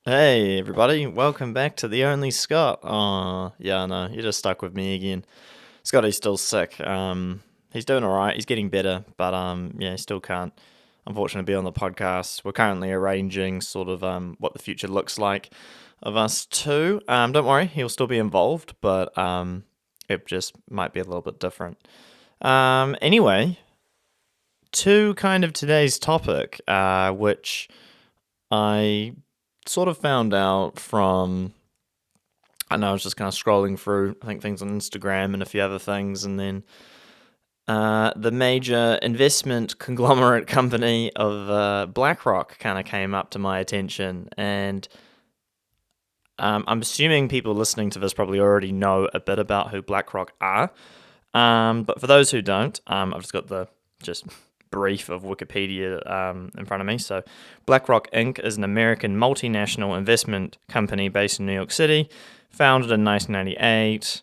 Hey everybody, welcome back to the Only Scott. Oh, yeah, no, you're just stuck with me again. Scotty's still sick. He's doing all right. He's getting better, but yeah, he still can't, unfortunately, be on the podcast. We're currently arranging sort of what the future looks like of us two. Don't worry, he'll still be involved, but it just might be a little bit different. Anyway, to kind of today's topic, which I sort of found out from, I know I was just kind of scrolling through, I think, things on Instagram and a few other things, and then the major investment conglomerate company of BlackRock kind of came up to my attention. And I'm assuming people listening to this probably already know a bit about who BlackRock are. But for those who don't, I've just got the just brief of Wikipedia in front of me. So, BlackRock Inc. is an American multinational investment company based in New York City, founded in 1998.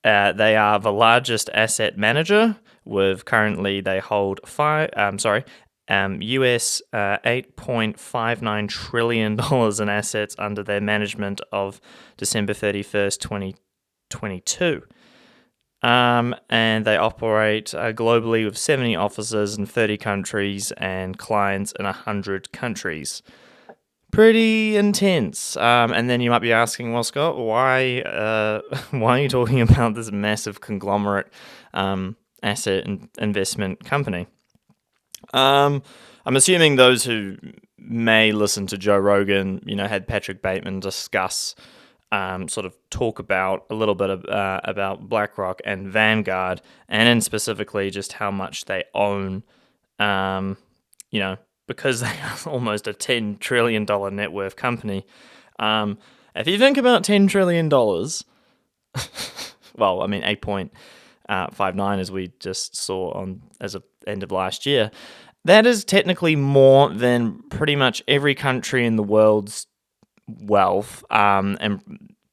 They are the largest asset manager, with currently they hold US $8.59 trillion in assets under their management of December 31st, 2022. And they operate globally with 70 offices in 30 countries and clients in 100 countries. Pretty intense. And then you might be asking, well, Scott, why are you talking about this massive conglomerate asset and investment company? I'm assuming those who may listen to Joe Rogan, had Patrick Bateman discuss, sort of talk about a little bit about BlackRock and Vanguard, and then specifically just how much they own, you know, because they are almost a $10 trillion net worth company. If you think about $10 trillion, well, I mean, 8.59 as we just saw as of end of last year, that is technically more than pretty much every country in the world's wealth, and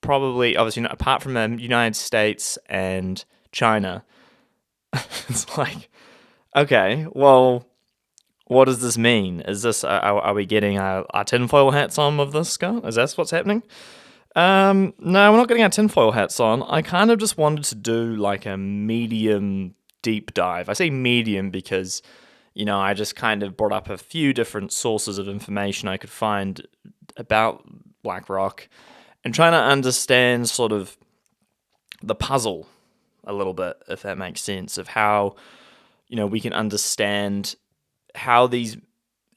probably, obviously, apart from the United States and China. It's like, okay, well, what does this mean? Is this, are we getting our tinfoil hats on with this, Scott? Is that what's happening? No, we're not getting our tinfoil hats on. I kind of just wanted to do like a medium deep dive. I say medium because, I just kind of brought up a few different sources of information I could find about BlackRock and trying to understand sort of the puzzle a little bit, if that makes sense, of how, we can understand how these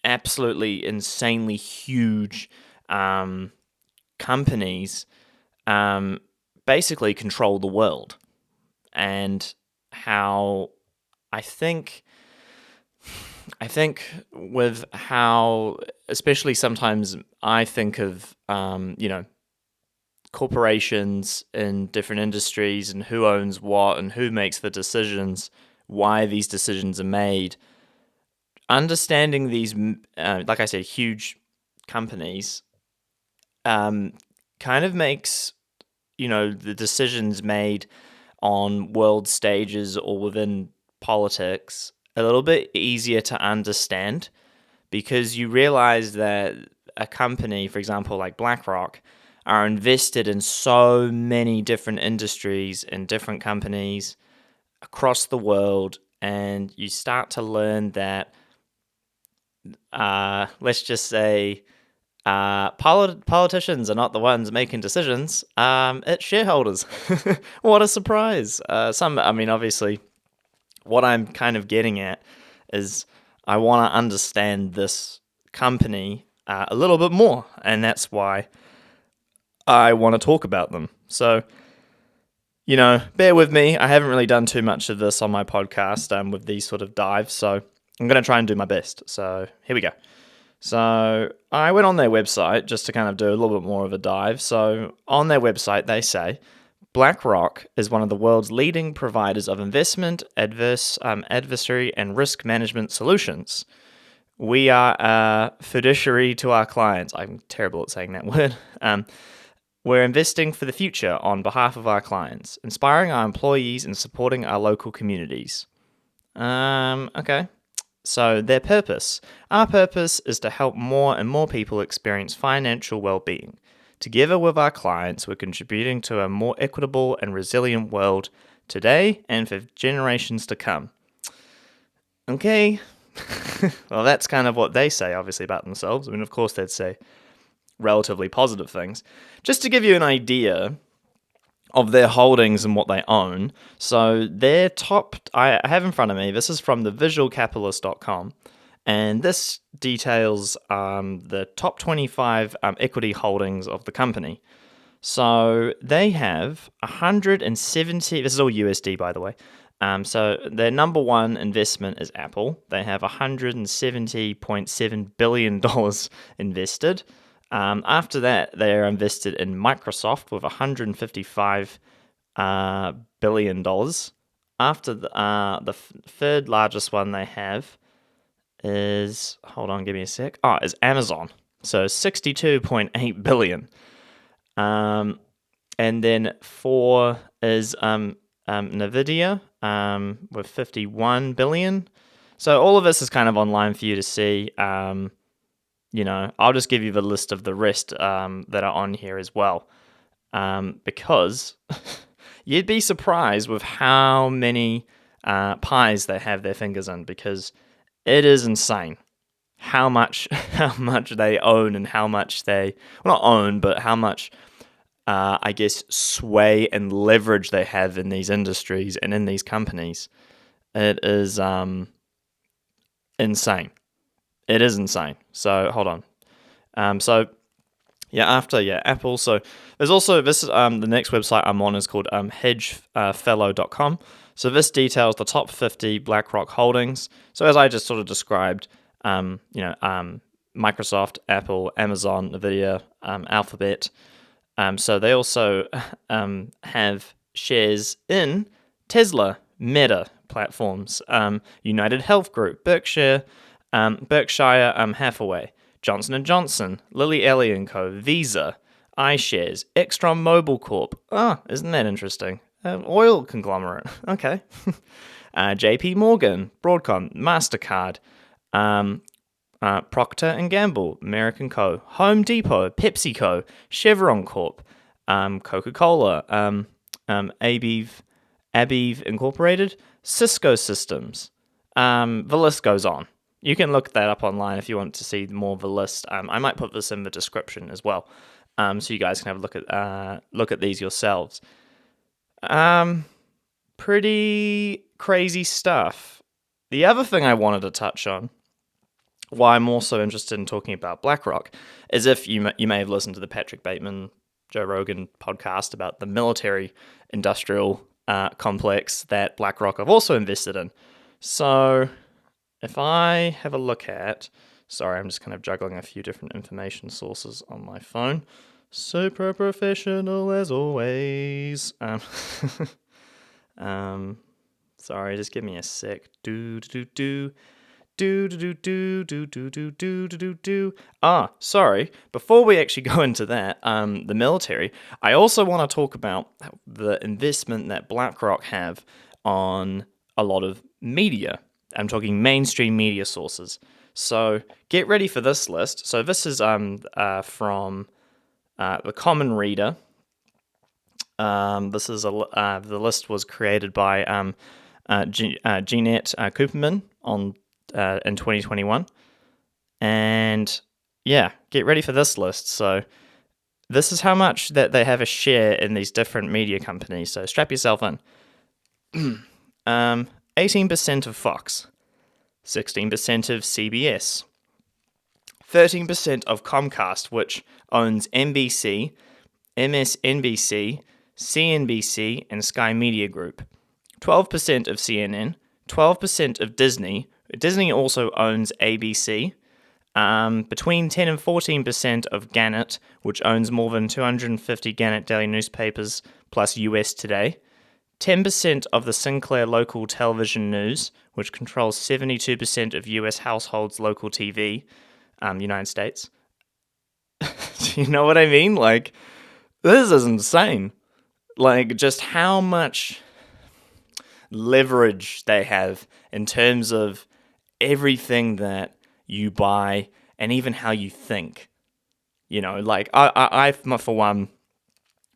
absolutely insanely huge companies basically control the world, and how I think with how, especially sometimes I think of, corporations in different industries and who owns what and who makes the decisions, why these decisions are made. Understanding these, like I said, huge companies, kind of makes, the decisions made on world stages or within politics a little bit easier to understand, because you realize that a company, for example, like BlackRock, are invested in so many different industries and different companies across the world, and you start to learn that, let's just say, politicians are not the ones making decisions. It's shareholders. What a surprise! Obviously, what I'm kind of getting at is I want to understand this company a little bit more, and that's why I want to talk about them. So, bear with me. I haven't really done too much of this on my podcast with these sort of dives, so I'm going to try and do my best. So, here we go. So, I went on their website just to kind of do a little bit more of a dive. So, on their website, they say BlackRock is one of the world's leading providers of investment, adversary, and risk management solutions. We are a fiduciary to our clients. I'm terrible at saying that word. We're investing for the future on behalf of our clients, inspiring our employees and supporting our local communities. Okay. So their purpose. Our purpose is to help more and more people experience financial well-being. Together with our clients, we're contributing to a more equitable and resilient world today and for generations to come. Okay. Well, that's kind of what they say, obviously, about themselves. I mean, of course, they'd say relatively positive things. Just to give you an idea of their holdings and what they own. So their top, I have in front of me, this is from the visualcapitalist.com, and this details the top 25 equity holdings of the company. So they have 170, this is all USD by the way. So their number one investment is Apple. They have $170.7 billion invested. After that, they are invested in Microsoft with $155 billion. After the third largest one they have is, hold on, give me a sec. Is Amazon. So 62.8 billion. And then 4 is Nvidia with 51 billion. So all of this is kind of online for you to see. I'll just give you the list of the rest that are on here as well, because you'd be surprised with how many pies they have their fingers in, because it is insane how much they own and how much they, well, not own, but how much I guess sway and leverage they have in these industries and in these companies. It is insane. It is insane. So hold on. Apple. So there's also this. The next website I'm on is called hedgefellow.com. So this details the top 50 BlackRock holdings. So as I just sort of described, Microsoft, Apple, Amazon, Nvidia, Alphabet. So they also have shares in Tesla, Meta platforms, United Health Group, Berkshire Hathaway, Johnson & Johnson, Lilly Ellie & Co., Visa, iShares, ExxonMobil Corp. Isn't that interesting? Oil conglomerate. Okay. JP Morgan, Broadcom, MasterCard, Procter & Gamble, American Co., Home Depot, PepsiCo, Chevron Corp., Coca-Cola, ABV Incorporated, Cisco Systems. The list goes on. You can look that up online if you want to see more of the list. I might put this in the description as well, so you guys can have a look at these yourselves. Pretty crazy stuff. The other thing I wanted to touch on, why I'm also interested in talking about BlackRock, is if you may have listened to the Patrick Bateman, Joe Rogan podcast about the military-industrial complex that BlackRock have also invested in. So if I have a look at, sorry, I'm just kind of juggling a few different information sources on my phone. Super professional as always. Sorry, just give me a sec. Sorry. Before we actually go into that, the military, I also want to talk about the investment that BlackRock have on a lot of media. I'm talking mainstream media sources. So get ready for this list. So this is from the Common Reader. This is the list was created by Jeanette Cooperman in 2021, and get ready for this list. So this is how much that they have a share in these different media companies. So strap yourself in. 18% of Fox, 16% of CBS, 13% of Comcast, which owns NBC, MSNBC, CNBC, and Sky Media Group, 12% of CNN, 12% of Disney. Disney also owns ABC, between 10 and 14% of Gannett, which owns more than 250 Gannett daily newspapers, plus US Today, 10% of the Sinclair Local Television News, which controls 72% of US households' local TV, United States. Do you know what I mean? Like, this is insane. Like, just how much leverage they have in terms of everything that you buy and even how you think. Like I for one,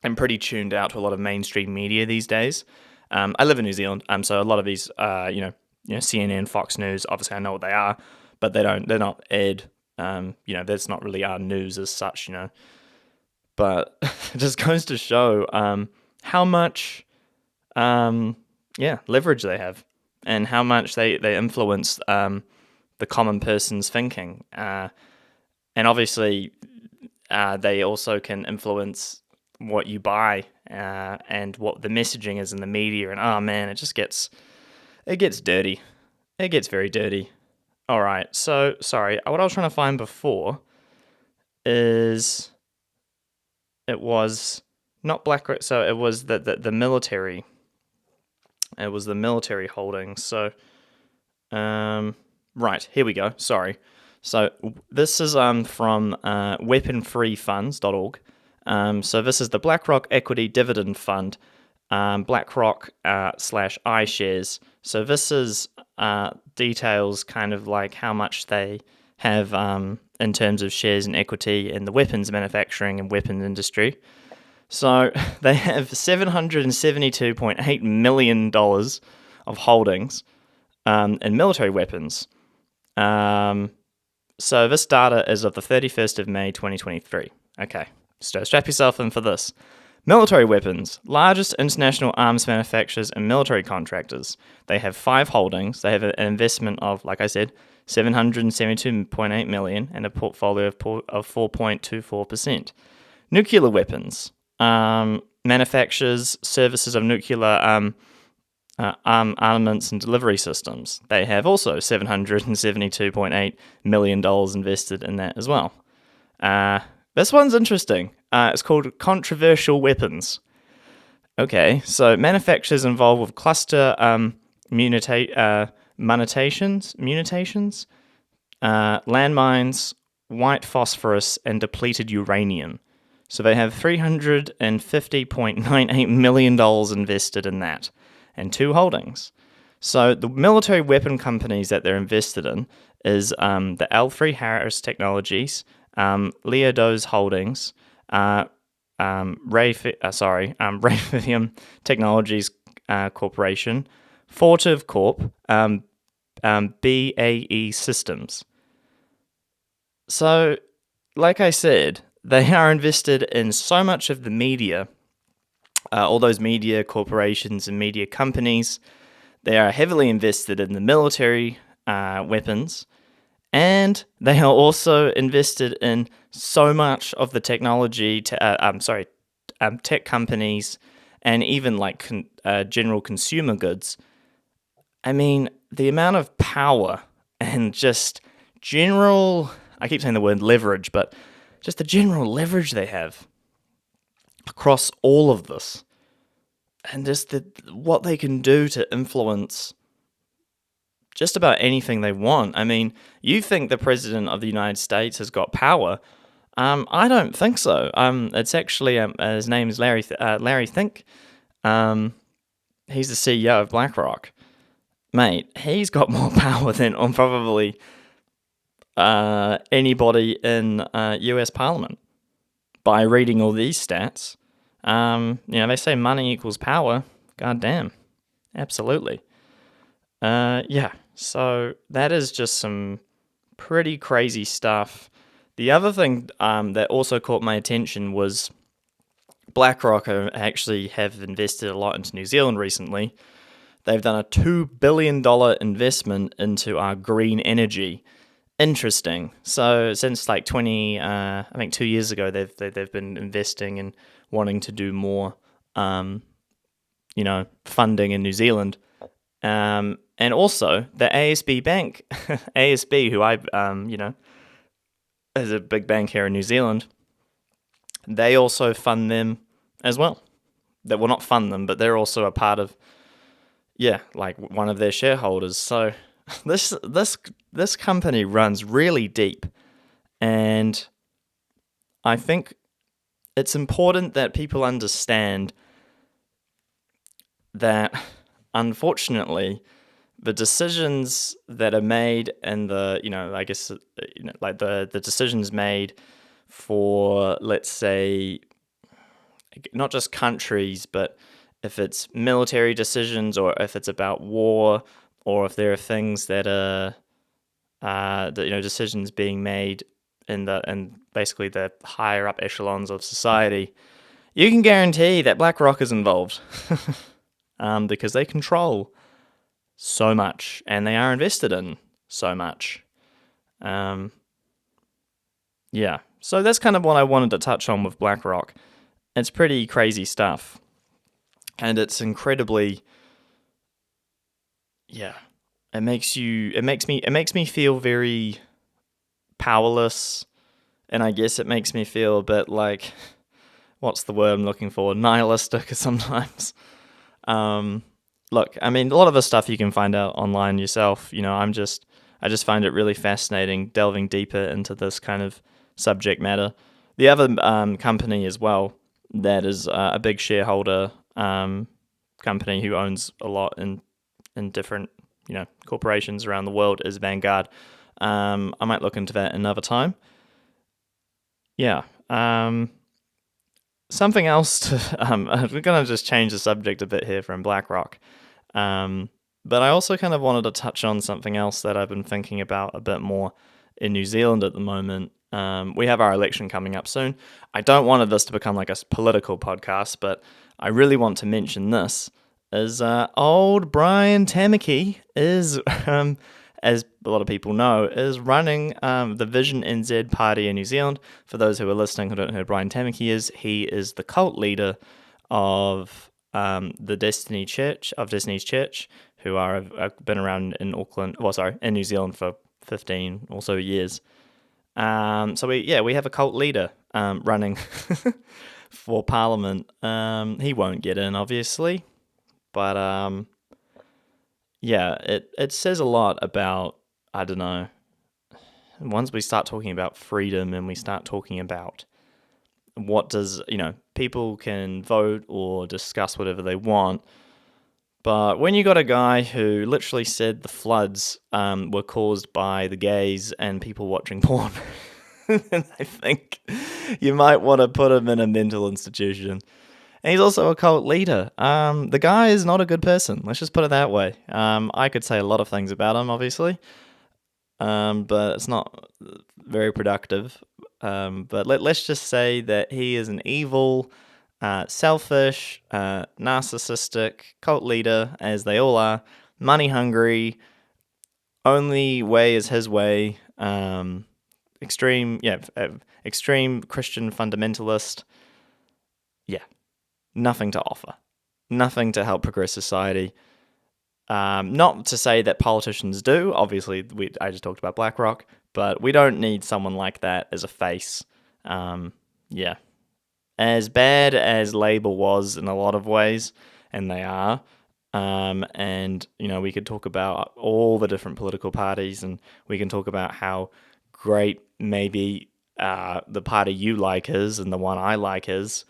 am pretty tuned out to a lot of mainstream media these days. I live in New Zealand, so a lot of these, CNN, Fox News. Obviously, I know what they are, but they're not aired. That's not really our news as such. But it just goes to show how much, leverage they have, and how much they influence the common person's thinking. And obviously, they also can influence what you buy and what the messaging is in the media. And oh man, it gets dirty. It gets very dirty. All right. So sorry. What I was trying to find before is it was not BlackRock. So it was the military. It was the military holdings. So right, here we go. Sorry. So this is from weaponfreefunds.org. So this is the BlackRock Equity Dividend Fund, BlackRock slash iShares. So this is details kind of like how much they have in terms of shares and equity in the weapons manufacturing and weapons industry. So they have $772.8 million of holdings in military weapons. So this data is of the 31st of May 2023. Okay, so strap yourself in for this. Military weapons, largest international arms manufacturers and military contractors. They have 5 holdings. They have an investment of, like I said, $772.8 million and a portfolio of 4.24%. Nuclear weapons, manufactures services of nuclear armaments and delivery systems. They have also $772.8 million invested in that as well. This one's interesting. It's called controversial weapons. Okay, so manufacturers involved with cluster munitions, landmines, white phosphorus, and depleted uranium. So they have $350.98 million invested in that, and 2 holdings. So the military weapon companies that they're invested in is the L3Harris Technologies, Leodos Holdings, Raytheon Technologies Corporation, Fortive Corp, BAE Systems. So, like I said, they are invested in so much of the media, all those media corporations and media companies. They are heavily invested in the military weapons, and they are also invested in so much of the technology, tech companies, and even like general consumer goods. I mean, the amount of power and just general, I keep saying the word leverage, but just the general leverage they have across all of this, and just what they can do to influence just about anything they want. I mean, you think the President of the United States has got power. I don't think so. It's actually, his name is Larry Fink. He's the CEO of BlackRock. Mate, he's got more power than probably anybody in US Parliament by reading all these stats. They say money equals power. God damn. Absolutely. So that is just some pretty crazy stuff. The other thing that also caught my attention was BlackRock actually have invested a lot into New Zealand recently. They've done a $2 billion investment into our green energy. Interesting. So since like 2 years ago, they've been investing and wanting to do more, funding in New Zealand. And also the ASB Bank, ASB, who is a big bank here in New Zealand, they also fund them as well. They will not fund them, but they're also a part of, like one of their shareholders. So this company runs really deep, and I think it's important that people understand that, unfortunately, the decisions that are made and I guess, like the decisions made for, let's say, not just countries, but if it's military decisions or if it's about war or if there are things that are, decisions being made in basically the higher up echelons of society, you can guarantee that BlackRock is involved because they control so much and they are invested in so much. Yeah, so that's kind of what I wanted to touch on with BlackRock. It's pretty crazy stuff, and it's incredibly, yeah. It makes me feel very powerless, and I guess it makes me feel a bit like, what's the word I'm looking for? Nihilistic sometimes. Look, I mean, a lot of the stuff you can find out online yourself. I just find it really fascinating delving deeper into this kind of subject matter. The other company as well that is a big shareholder company who owns a lot in different corporations around the world is Vanguard. I might look into that another time. Yeah. Something else to we're gonna just change the subject a bit here from BlackRock. But I also kind of wanted to touch on something else that I've been thinking about a bit more in New Zealand at the moment. We have our election coming up soon. I don't want this to become like a political podcast, but I really want to mention this. Is old Brian Tamaki is, as a lot of people know, is running the Vision NZ party in New Zealand. For those who are listening who don't know who Brian Tamaki is, he is the cult leader of the Destiny's Church, who have been around in in New Zealand for 15 or so years. So we have a cult leader running for Parliament. He won't get in, obviously, but it says a lot about, I don't know. Once we start talking about freedom and we start talking about people can vote or discuss whatever they want. But when you got a guy who literally said the floods were caused by the gays and people watching porn, then I think you might want to put him in a mental institution. And he's also a cult leader. The guy is not a good person. Let's just put it that way. I could say a lot of things about him, obviously, but it's not very productive. But let's just say that he is an evil, selfish, narcissistic cult leader, as they all are, money hungry, only way is his way, extreme Christian fundamentalist. Yeah, nothing to offer, nothing to help progress society. Not to say that politicians do. Obviously, I just talked about BlackRock, but we don't need someone like that as a face. Yeah. As bad as Labour was in a lot of ways, and they are, and we could talk about all the different political parties, and we can talk about how great maybe the party you like is, and the one I like is,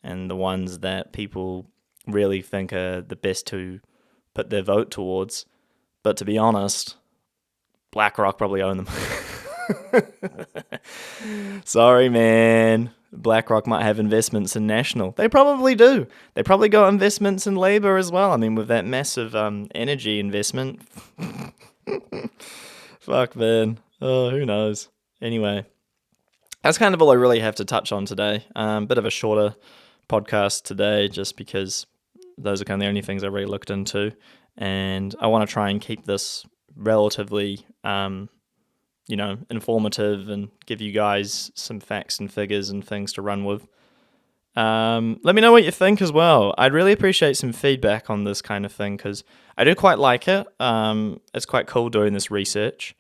and the ones that people really think are the best to put their vote towards. But to be honest, BlackRock probably own them. Sorry, man. BlackRock might have investments in National. They probably do. They probably got investments in Labour as well. I mean, with that massive energy investment. Fuck, man. Oh, who knows? Anyway, that's kind of all I really have to touch on today. Bit of a shorter podcast today, just because those are kind of the only things I really looked into. And I want to try and keep this relatively informative and give you guys some facts and figures and things to run with. Let me know what you think as well. I'd really appreciate some feedback on this kind of thing because I do quite like it. It's quite cool doing this research,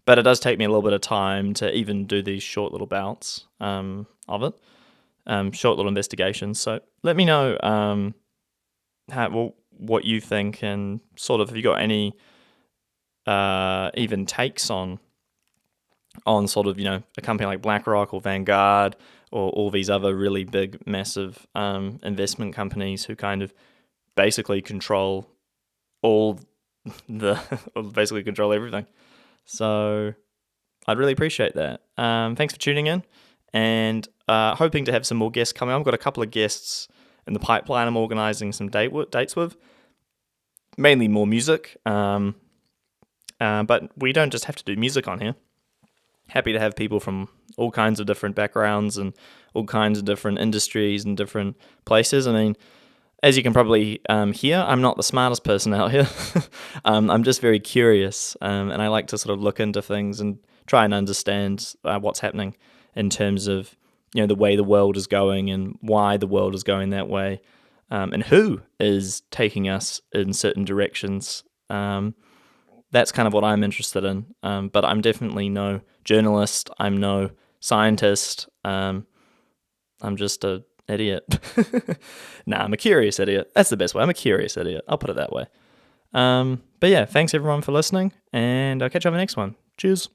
but it does take me a little bit of time to even do these short little bouts of it, short little investigations. So let me know what you think and sort of if you got any even takes on sort of, a company like BlackRock or Vanguard or all these other really big, massive investment companies who kind of basically control all the basically control everything. So I'd really appreciate that. Thanks for tuning in, and hoping to have some more guests coming. I've got a couple of guests in the pipeline. I'm organising some dates with, mainly more music. But we don't just have to do music on here. Happy to have people from all kinds of different backgrounds and all kinds of different industries and different places. I mean, as you can probably hear, I'm not the smartest person out here. I'm just very curious, and I like to sort of look into things and try and understand what's happening in terms of the way the world is going and why the world is going that way, and who is taking us in certain directions. That's kind of what I'm interested in. But I'm definitely no journalist. I'm no scientist. I'm just a idiot. Nah, I'm a curious idiot. That's the best way. I'm a curious idiot. I'll put it that way. But yeah, thanks everyone for listening, and I'll catch you on the next one. Cheers.